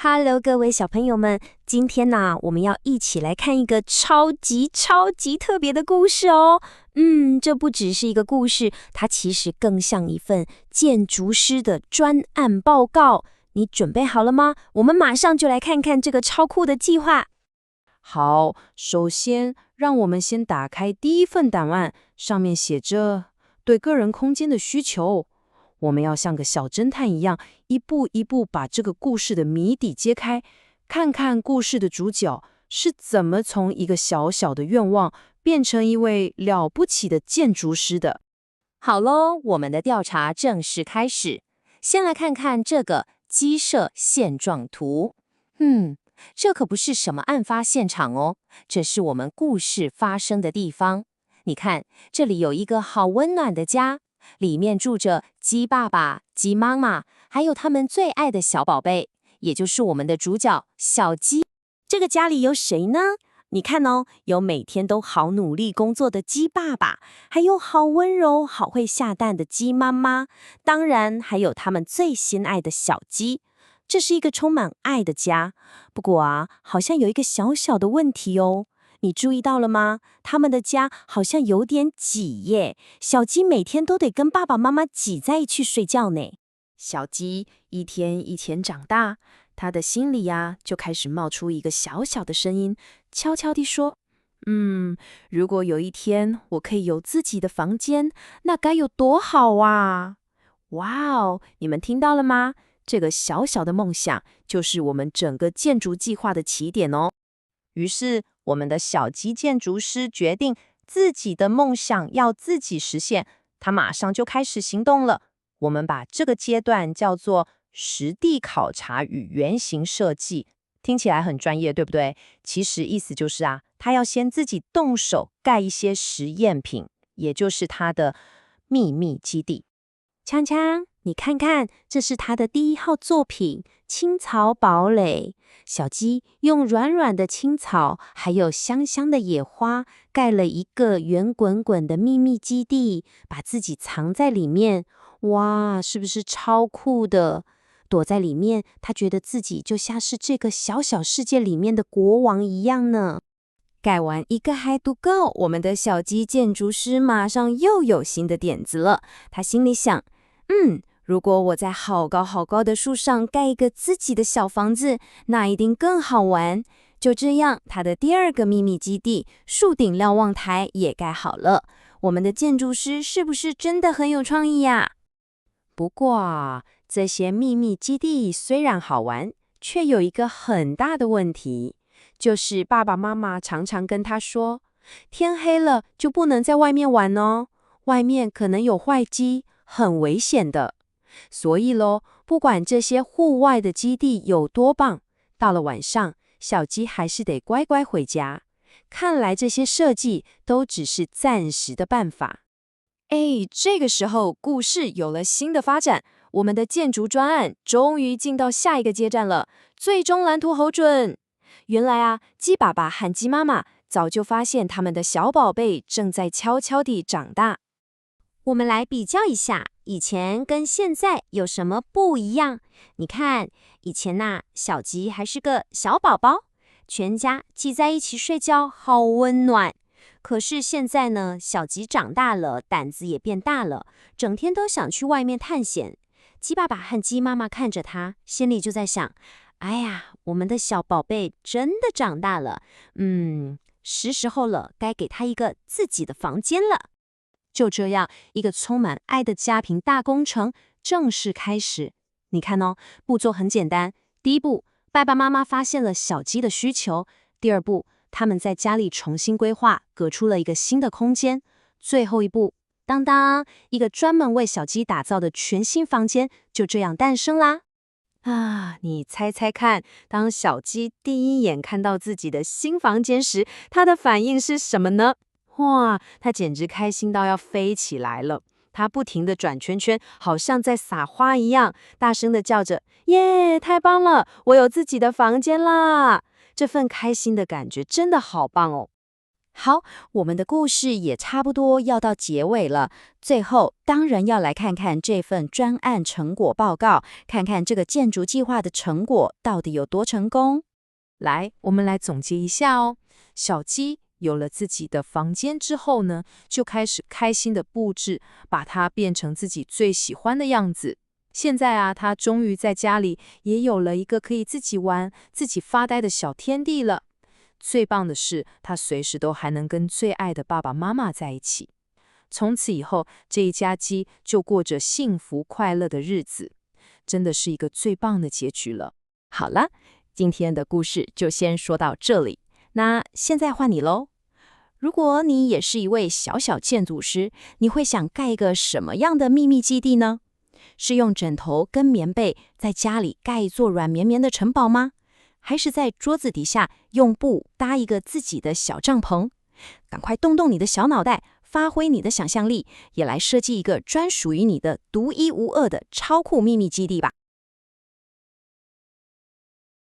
Hello，各位小朋友们，今天呢，我们要一起来看一个超级特别的故事哦。这不只是一个故事，它其实更像一份建筑师的专案报告。你准备好了吗？我们马上就来看看这个超酷的计划。好，首先让我们先打开第一份档案，上面写着对个人空间的需求。我们要像个小侦探一样，一步一步把这个故事的谜底揭开，看看故事的主角是怎么从一个小小的愿望变成一位了不起的建筑师的。好喽，我们的调查正式开始。先来看看这个鸡舍现状图。这可不是什么案发现场哦，这是我们故事发生的地方。你看，这里有一个好温暖的家，里面住着鸡爸爸、鸡妈妈，还有他们最爱的小宝贝，也就是我们的主角小鸡。这个家里有谁呢？你看哦，有每天都好努力工作的鸡爸爸，还有好温柔、好会下蛋的鸡妈妈，当然还有他们最心爱的小鸡。这是一个充满爱的家。不过啊，好像有一个小小的问题哦。你注意到了吗？他们的家好像有点挤耶，小鸡每天都得跟爸爸妈妈挤在一起睡觉呢。小鸡一天一天长大，他的心里呀，就开始冒出一个小小的声音，悄悄地说：如果有一天我可以有自己的房间，那该有多好啊！哇哦，你们听到了吗？这个小小的梦想，就是我们整个建筑计划的起点哦。于是，我们的小鸡建筑师决定自己的梦想要自己实现，他马上就开始行动了。我们把这个阶段叫做实地考察与原型设计，听起来很专业，对不对？其实意思就是他要先自己动手盖一些实验品，也就是他的秘密基地。锵锵，你看看，这是他的第1号作品《青草堡垒》。小鸡用软软的青草，还有香香的野花，盖了一个圆滚滚的秘密基地，把自己藏在里面。哇，是不是超酷的？躲在里面，他觉得自己就像是这个小小世界里面的国王一样呢。盖完一个还不够，我们的小鸡建筑师马上又有新的点子了。他心里想，如果我在好高好高的树上盖一个自己的小房子，那一定更好玩。就这样，他的第2个秘密基地——树顶瞭望台也盖好了。我们的建筑师是不是真的很有创意呀？不过这些秘密基地虽然好玩，却有一个很大的问题，就是爸爸妈妈常常跟他说，天黑了就不能在外面玩哦，外面可能有坏鸡，很危险的。所以咯，不管这些户外的基地有多棒，到了晚上，小鸡还是得乖乖回家。看来这些设计都只是暂时的办法。这个时候故事有了新的发展，我们的建筑专案终于进到下一个阶段了，最终蓝图核准。原来鸡爸爸和鸡妈妈早就发现他们的小宝贝正在悄悄地长大。我们来比较一下，以前跟现在有什么不一样？你看，以前小鸡还是个小宝宝，全家挤在一起睡觉，好温暖。可是现在呢，小鸡长大了，胆子也变大了，整天都想去外面探险。鸡爸爸和鸡妈妈看着他，心里就在想，哎呀，我们的小宝贝真的长大了，是时候了，该给他一个自己的房间了。就这样，一个充满爱的家庭大工程正式开始。你看哦，步骤很简单。第一步，爸爸妈妈发现了小鸡的需求；第2步，他们在家里重新规划，隔出了一个新的空间；最后一步，当当，一个专门为小鸡打造的全新房间就这样诞生啦。你猜猜看，当小鸡第一眼看到自己的新房间时，它的反应是什么呢？哇，它简直开心到要飞起来了。它不停地转圈圈，好像在撒花一样，大声地叫着：耶，太棒了，我有自己的房间啦！这份开心的感觉真的好棒哦。好，我们的故事也差不多要到结尾了。最后，当然要来看看这份专案成果报告，看看这个建筑计划的成果到底有多成功。来，我们来总结一下哦。小鸡有了自己的房间之后呢，就开始开心的布置，把它变成自己最喜欢的样子。现在啊，它终于在家里也有了一个可以自己玩、自己发呆的小天地了。最棒的是，他随时都还能跟最爱的爸爸妈妈在一起。从此以后，这一家鸡就过着幸福快乐的日子，真的是一个最棒的结局了。好了，今天的故事就先说到这里。那现在换你喽。如果你也是一位小小建筑师，你会想盖一个什么样的秘密基地呢？是用枕头跟棉被在家里盖一座软绵绵的城堡吗？还是在桌子底下用布搭一个自己的小帐篷？赶快动动你的小脑袋，发挥你的想象力，也来设计一个专属于你的独一无二的超酷秘密基地吧！